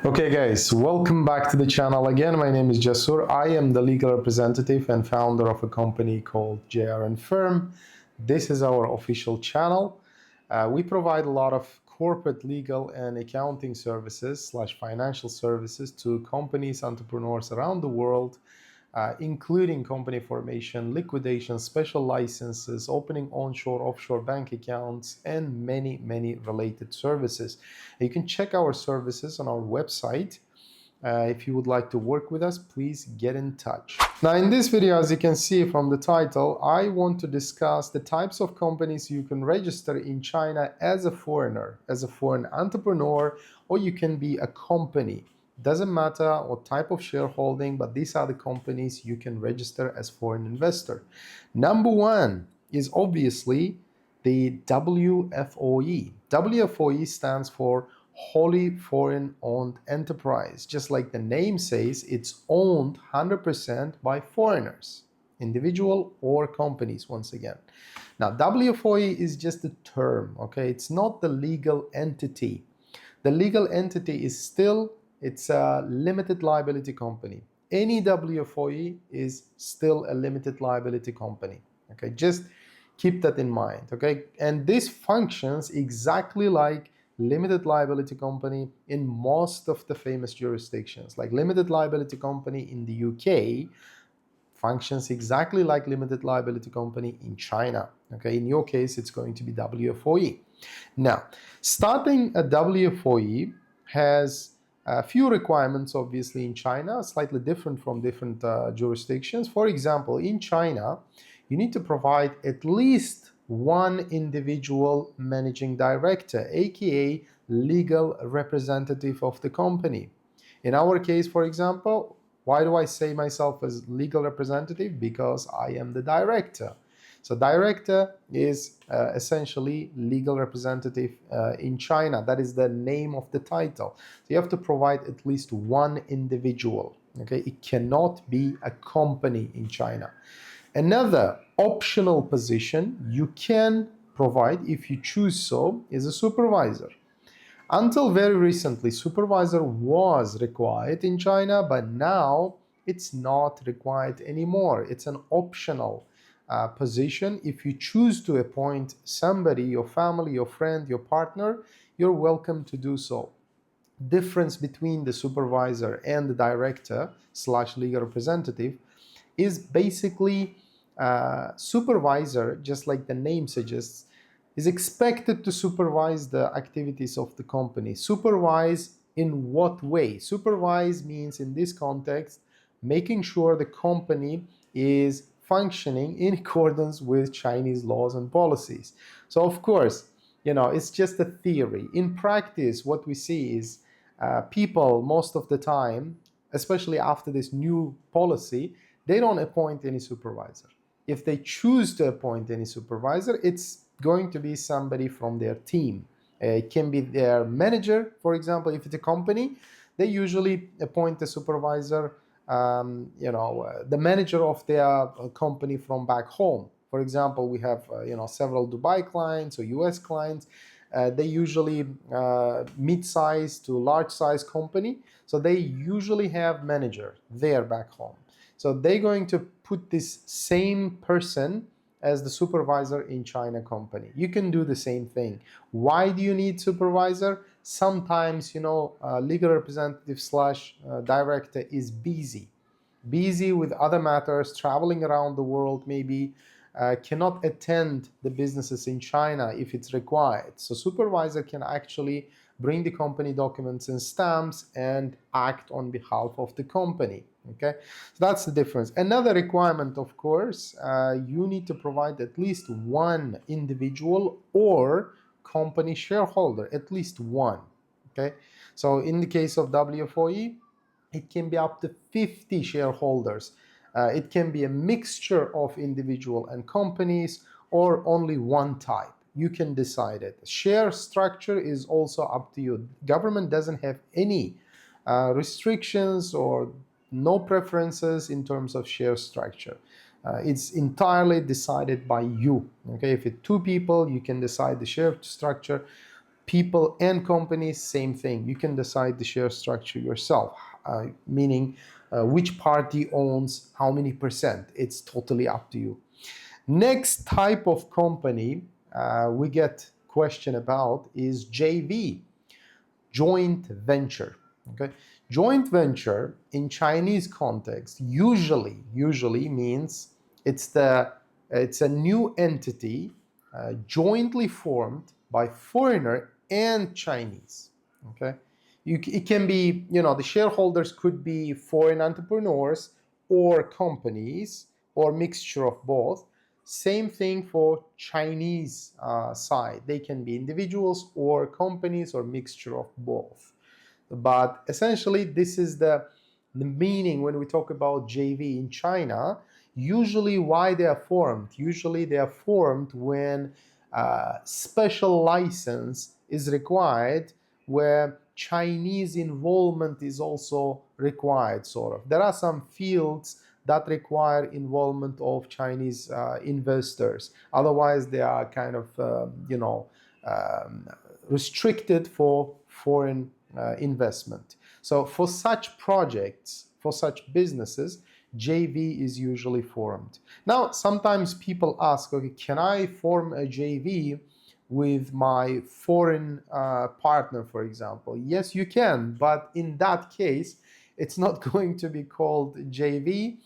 Okay guys, welcome back to the channel again. My name is Jasur. I am the legal representative and founder of a company called JRN Firm. This is our official channel. We provide a lot of corporate legal and accounting services / financial services to companies, entrepreneurs around the world, including company formation, liquidation, special licenses, opening onshore, offshore bank accounts, and many related services. You can check our services on our website. If you would like to work with us, please get in touch. Now, in this video, as you can see from the title, I want to discuss the types of companies you can register in China as a foreigner, as a foreign entrepreneur, or you can be a company. Doesn't matter what type of shareholding, but these are the companies you can register as foreign investor. Number one is obviously the WFOE. WFOE stands for Wholly Foreign Owned Enterprise. Just like the name says, it's owned 100% by foreigners, individual or companies, once again. Now, WFOE is just a term, okay? It's not the legal entity. The legal entity is still, it's a limited liability company. Any WFOE is still a limited liability company, okay? Just keep that in mind, okay? And this functions exactly like limited liability company in most of the famous jurisdictions. Like limited liability company in the UK functions exactly like limited liability company in China, okay? In your case, it's going to be WFOE. Now, starting a WFOE has a few requirements, obviously, in China, slightly different from different jurisdictions. For example, in China, you need to provide at least one individual managing director, aka legal representative of the company. In our case, for example, why do I say myself as legal representative? Because I am the director. So director is essentially legal representative in China. That is the name of the title. So you have to provide at least one individual. Okay, it cannot be a company in China. Another optional position you can provide, if you choose so, is a supervisor. Until very recently, supervisor was required in China, but now it's not required anymore. It's an optional position. If you choose to appoint somebody, your family, your friend, your partner, you're welcome to do so. Difference between the supervisor and the director / legal representative is basically supervisor, just like the name suggests, is expected to supervise the activities of the company. Supervise in what way? Supervise means, in this context, making sure the company is functioning in accordance with Chinese laws and policies. So, of course, it's just a theory. In practice, what we see is people, most of the time, especially after this new policy, they don't appoint any supervisor. If they choose to appoint any supervisor, it's going to be somebody from their team. It can be their manager, for example. If it's a company, they usually appoint a supervisor, the manager of their company from back home. For example, we have several Dubai clients or US clients. They usually mid-size to large-size company, so they usually have manager there back home. So they're going to put this same person as the supervisor in China company. You can do the same thing. Why do you need supervisor? Sometimes, legal representative / director is busy with other matters, traveling around the world, maybe cannot attend the businesses in China if it's required. So supervisor can actually bring the company documents and stamps and act on behalf of the company. Okay, so that's the difference. Another requirement, of course, you need to provide at least one individual or company shareholder, at least one. Okay, so in the case of WFOE, it can be up to 50 shareholders. It can be a mixture of individual and companies, or only one type. You can decide it. Share structure is also up to you. Government doesn't have any restrictions or no preferences in terms of share structure. It's entirely decided by you. Okay, if it's two people, you can decide the share structure. People and companies, same thing. You can decide the share structure yourself, meaning which party owns how many percent. It's totally up to you. Next type of company we get question about is JV, joint venture. Okay, joint venture in Chinese context usually means it's a new entity jointly formed by foreigner and Chinese. Okay, it can be, the shareholders could be foreign entrepreneurs or companies or mixture of both. Same thing for Chinese side. They can be individuals or companies or mixture of both. But essentially, this is the meaning when we talk about JV in China. Usually, why they are formed? Usually, they are formed when special license is required, where Chinese involvement is also required, sort of. There are some fields that require involvement of Chinese investors. Otherwise, they are kind of, restricted for foreign investment. So for such projects, for such businesses, JV is usually formed. Now, sometimes people ask, okay, can I form a JV with my foreign partner, for example? Yes, you can, but in that case, it's not going to be called JV,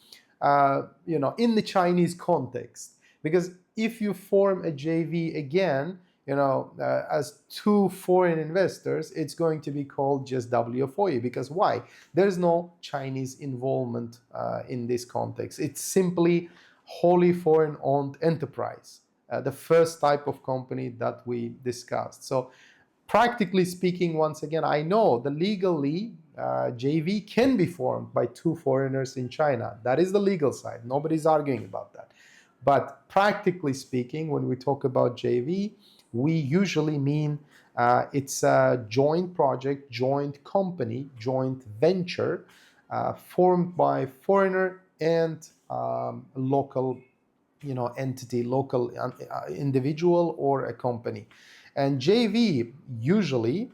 in the Chinese context. Because if you form a JV again, as two foreign investors, it's going to be called just WFOE. Because why? There's no Chinese involvement in this context. It's simply wholly foreign-owned enterprise, the first type of company that we discussed. So practically speaking, once again, I know the legally JV can be formed by two foreigners in China. That is the legal side. Nobody's arguing about that. But practically speaking, when we talk about JV, we usually mean it's a joint project, joint company, joint venture formed by foreigner and local entity, local individual or a company. And JV usually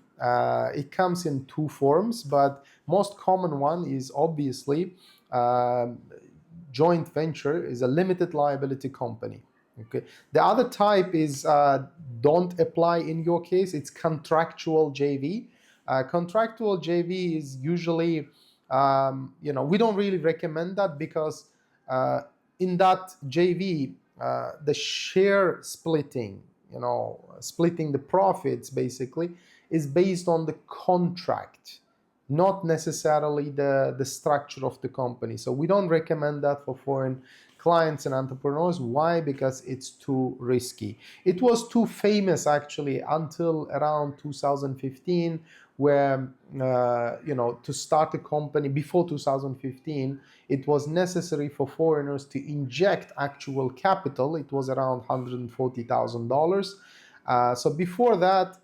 it comes in two forms, but most common one is obviously joint venture is a limited liability company. Okay. The other type is don't apply in your case. It's contractual JV. Contractual JV is usually we don't really recommend that because in that JV the share splitting, splitting the profits basically is based on the contract, not necessarily the structure of the company. So we don't recommend that for foreign clients and entrepreneurs. Why? Because it's too risky. It was too famous actually until around 2015, where to start a company before 2015, it was necessary for foreigners to inject actual capital. It was around $140,000. So before that,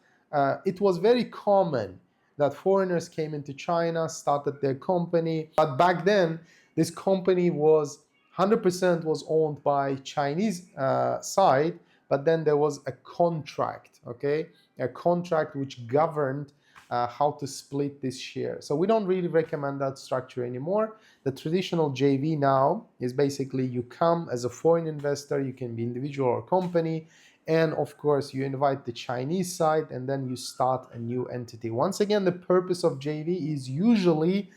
it was very common that foreigners came into China, started their company. But back then, this company was 100% was owned by Chinese side, but then there was a contract, okay? A contract which governed how to split this share. So we don't really recommend that structure anymore. The traditional JV now is basically you come as a foreign investor, you can be individual or company, and of course you invite the Chinese side and then you start a new entity. Once again, the purpose of JV is usually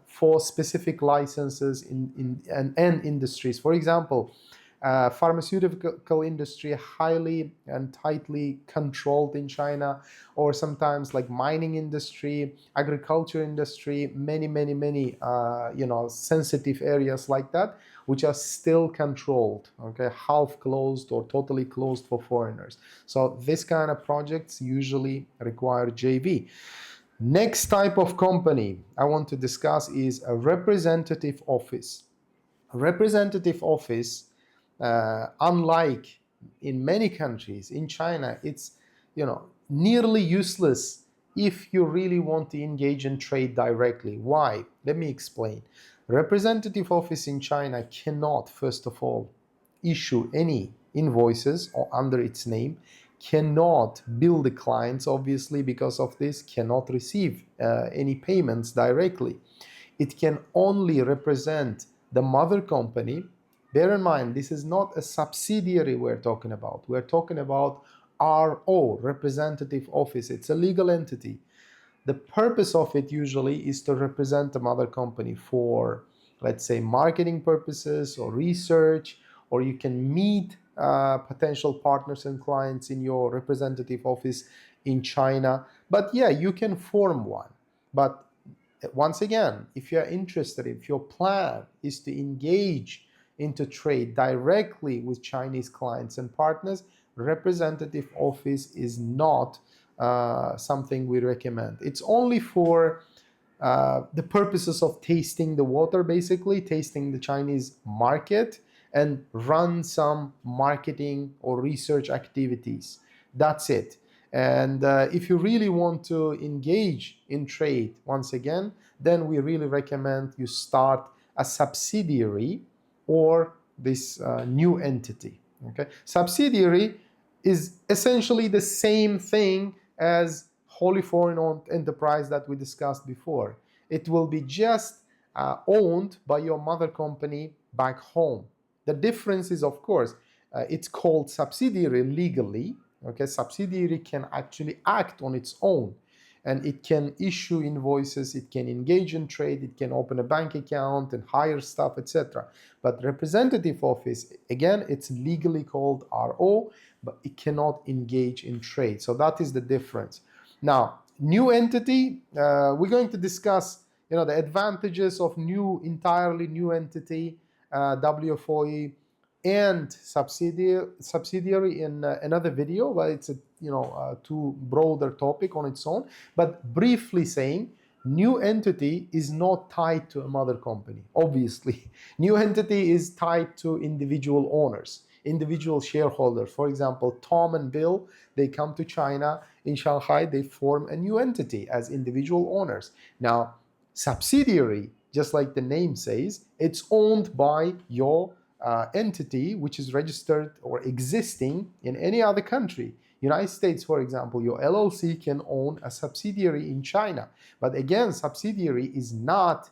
for specific licenses and industries. For example, pharmaceutical industry highly and tightly controlled in China, or sometimes like mining industry, agriculture industry, many sensitive areas like that, which are still controlled, okay, half closed or totally closed for foreigners. So this kind of projects usually require JV. Next type of company I want to discuss is a representative office. A representative office, unlike in many countries, in China, it's nearly useless if you really want to engage and trade directly. Why? Let me explain. Representative office in China cannot, first of all, issue any invoices or under its name, cannot bill the clients, obviously, because of this, cannot receive any payments directly. It can only represent the mother company. Bear in mind, this is not a subsidiary we're talking about. We're talking about RO, representative office. It's a legal entity. The purpose of it usually is to represent the mother company for, let's say, marketing purposes or research, or you can meet potential partners and clients in your representative office in China. But yeah, you can form one. But once again, if you're interested, if your plan is to engage into trade directly with Chinese clients and partners, representative office is not something we recommend. It's only for the purposes of tasting the water, basically, tasting the Chinese market and run some marketing or research activities. That's it. And if you really want to engage in trade, once again, then we really recommend you start a subsidiary or this new entity. Okay, subsidiary is essentially the same thing as wholly foreign owned enterprise that we discussed before. It will be just owned by your mother company back home. The difference is, of course, it's called subsidiary legally. Okay, subsidiary can actually act on its own, and it can issue invoices, it can engage in trade, it can open a bank account and hire staff, etc. But representative office, again, it's legally called RO, but it cannot engage in trade. So that is the difference. Now, new entity, we're going to discuss, the advantages of entirely new entity, WFOE, and subsidiary in another video, but it's a too broader topic on its own. But briefly saying, new entity is not tied to a mother company. Obviously, new entity is tied to individual owners, individual shareholders. For example, Tom and Bill, they come to China in Shanghai, they form a new entity as individual owners. Now, subsidiary, just like the name says, it's owned by your entity, which is registered or existing in any other country. United States, for example, your LLC can own a subsidiary in China. But again, subsidiary is not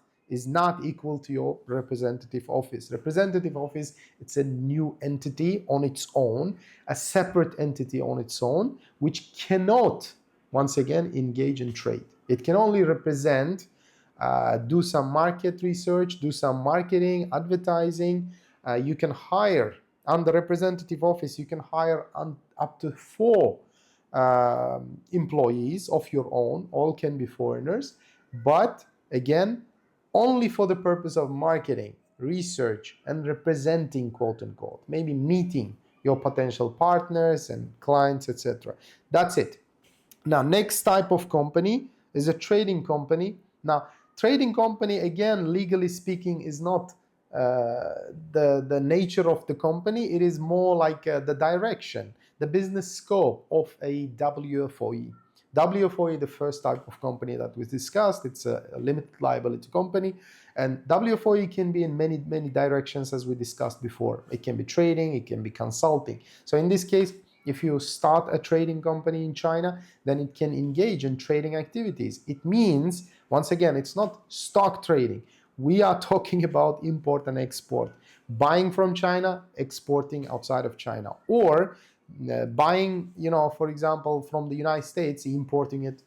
equal to your representative office. Representative office, it's a new entity on its own, a separate entity on its own, which cannot, once again, engage in trade. It can only represent, do some market research, do some marketing, advertising. You can hire, on the representative office, you can hire up to 4 employees of your own. All can be foreigners, but again, only for the purpose of marketing, research, and representing, quote unquote, maybe meeting your potential partners and clients, etc. That's it. Now, next type of company is a trading company. Now, trading company, again, legally speaking, is not the nature of the company. It is more like the direction, the business scope of a WFOE. WFOE, the first type of company that we discussed, it's a limited liability company. And WFOE can be in many directions, as we discussed before. It can be trading, it can be consulting. So in this case, if you start a trading company in China, then it can engage in trading activities. It means, once again, it's not stock trading. We are talking about import and export, buying from China, exporting outside of China, or buying, for example, from the United States, importing it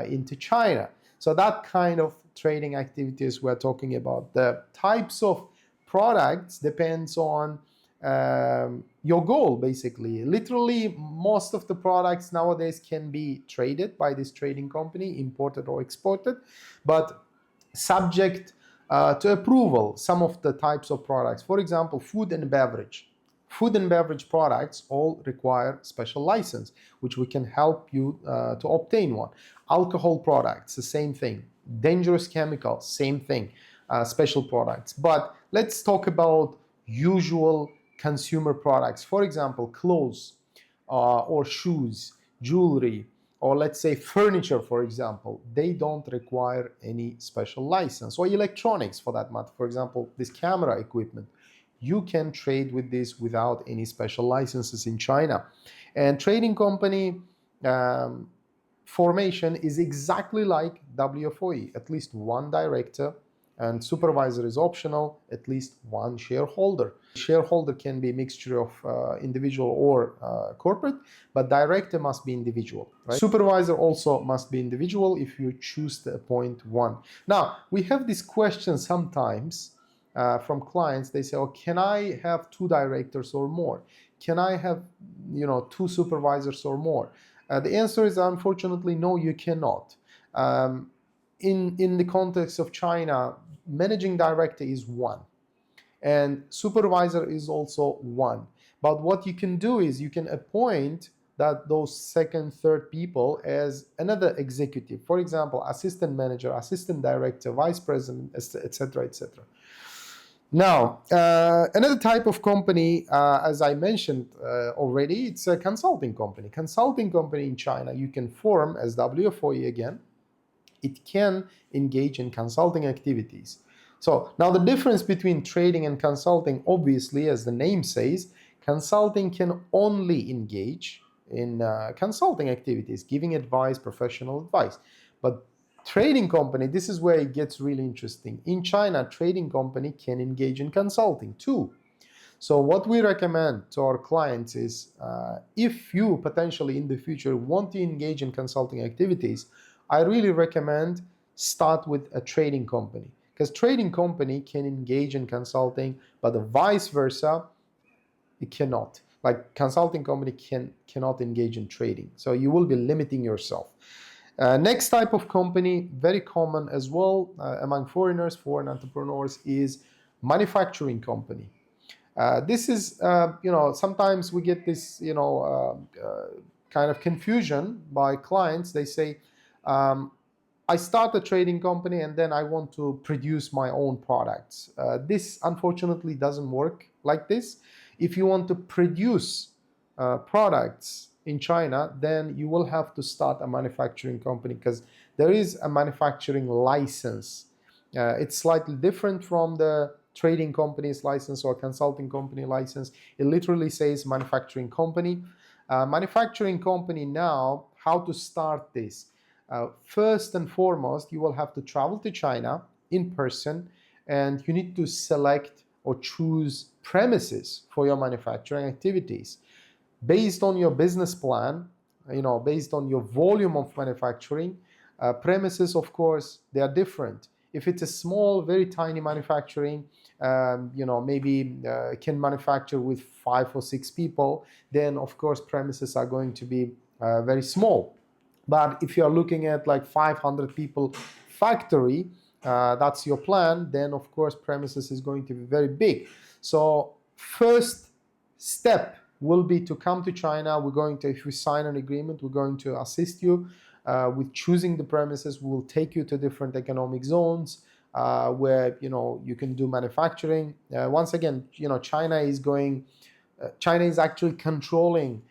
into China. So that kind of trading activities we're talking about. The types of products depends on your goal, basically. Literally, most of the products nowadays can be traded by this trading company, imported or exported, but subject to approval, some of the types of products. For example, food and beverage. Food and beverage products all require special license, which we can help you to obtain one. Alcohol products, the same thing. Dangerous chemicals, same thing. Special products. But let's talk about usual consumer products. For example, clothes or shoes, jewelry, or let's say furniture, for example. They don't require any special license. Or electronics, for that matter. For example, this camera equipment. You can trade with this without any special licenses in China. And trading company formation is exactly like WFOE, at least one director, and supervisor is optional, at least one shareholder. Shareholder can be a mixture of individual or corporate, but director must be individual, right? Supervisor also must be individual if you choose to appoint one. Now, we have this question sometimes from clients. They say, oh, can I have two directors or more? Can I have, two supervisors or more? The answer is unfortunately no, you cannot. In the context of China, managing director is one, and supervisor is also one. But what you can do is you can appoint those second, third people as another executive. For example, assistant manager, assistant director, vice president, etc., etc. Now, another type of company, as I mentioned already, it's a consulting company. Consulting company in China, you can form as WFOE again. It can engage in consulting activities. So now the difference between trading and consulting, obviously, as the name says, consulting can only engage in consulting activities, giving advice, professional advice. But trading company, this is where it gets really interesting. In China, trading company can engage in consulting too. So what we recommend to our clients is if you potentially in the future want to engage in consulting activities, I really recommend start with a trading company, because trading company can engage in consulting, but the vice versa, it cannot. Like consulting company cannot engage in trading. So you will be limiting yourself. Next type of company, very common as well among foreigners, foreign entrepreneurs, is manufacturing company. This is, sometimes we get this, kind of confusion by clients. They say, I start a trading company and then I want to produce my own products. This unfortunately doesn't work like this. If you want to produce products in China, then you will have to start a manufacturing company, because there is a manufacturing license. It's slightly different from the trading company's license or consulting company license. It literally says manufacturing company. Manufacturing company now, how to start this? First and foremost, you will have to travel to China in person, and you need to select or choose premises for your manufacturing activities. Based on your business plan, based on your volume of manufacturing, premises, of course, they are different. If it's a small, very tiny manufacturing, maybe can manufacture with 5 or 6 people, then of course premises are going to be very small. But if you are looking at like 500 people factory, that's your plan, then of course premises is going to be very big. So first step will be to come to China. If we sign an agreement, we're going to assist you with choosing the premises. We'll take you to different economic zones where you can do manufacturing. Once again, China is actually controlling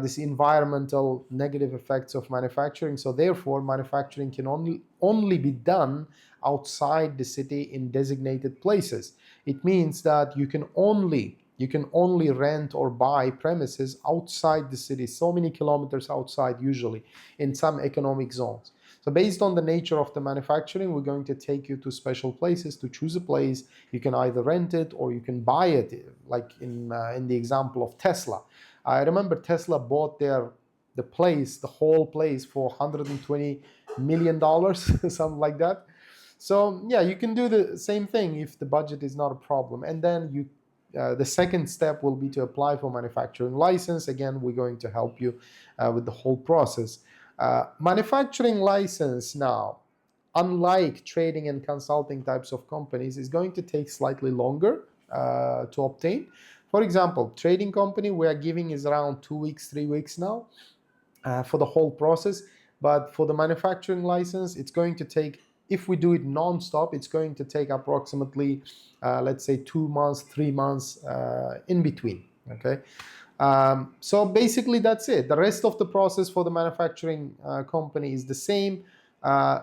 this environmental negative effects of manufacturing. So therefore, manufacturing can only be done outside the city in designated places. It means that you can only rent or buy premises outside the city, so many kilometers outside, usually in some economic zones. So based on the nature of the manufacturing, we're going to take you to special places to choose a place. You can either rent it or you can buy it, like in the example of Tesla. I remember Tesla bought the whole place for $120 million, something like that. So yeah, you can do the same thing if the budget is not a problem. And then the second step will be to apply for manufacturing license. Again, we're going to help you with the whole process. Manufacturing license now, unlike trading and consulting types of companies, is going to take slightly longer to obtain. For example, trading company we are giving is around 2 weeks, 3 weeks now for the whole process. But for the manufacturing license, it's going to take, if we do it non-stop, it's going to take approximately, let's say 2 months, 3 months in between, okay? So basically that's it. The rest of the process for the manufacturing company is the same,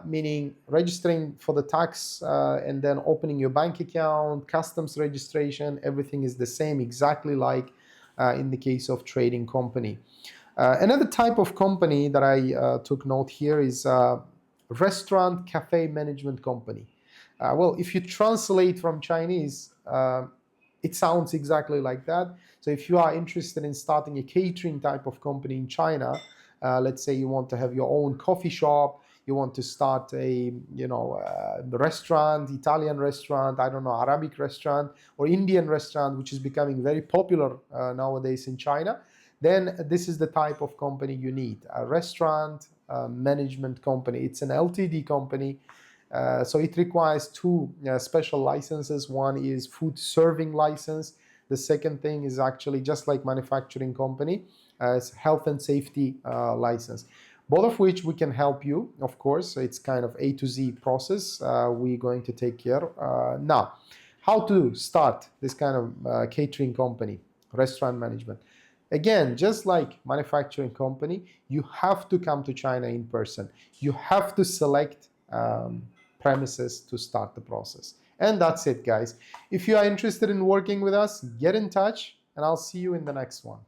meaning registering for the tax and then opening your bank account, customs registration, everything is the same, exactly like in the case of trading company. Another type of company that I took note here is restaurant cafe management company. Well, if you translate from Chinese, it sounds exactly like that. So if you are interested in starting a catering type of company in China, let's say you want to have your own coffee shop, you want to start a restaurant, Italian restaurant, I don't know, Arabic restaurant or Indian restaurant, which is becoming very popular nowadays in China, then this is the type of company you need, a restaurant management company. It's an LTD company. So it requires two special licenses. One is food serving license. The second thing is actually just like manufacturing company, it's health and safety license. Both of which we can help you, of course. It's kind of A to Z process. We're going to take care. Now, how to start this kind of catering company, restaurant management? Again, just like manufacturing company, you have to come to China in person. You have to select premises to start the process. And that's it, guys. If you are interested in working with us, get in touch, and I'll see you in the next one.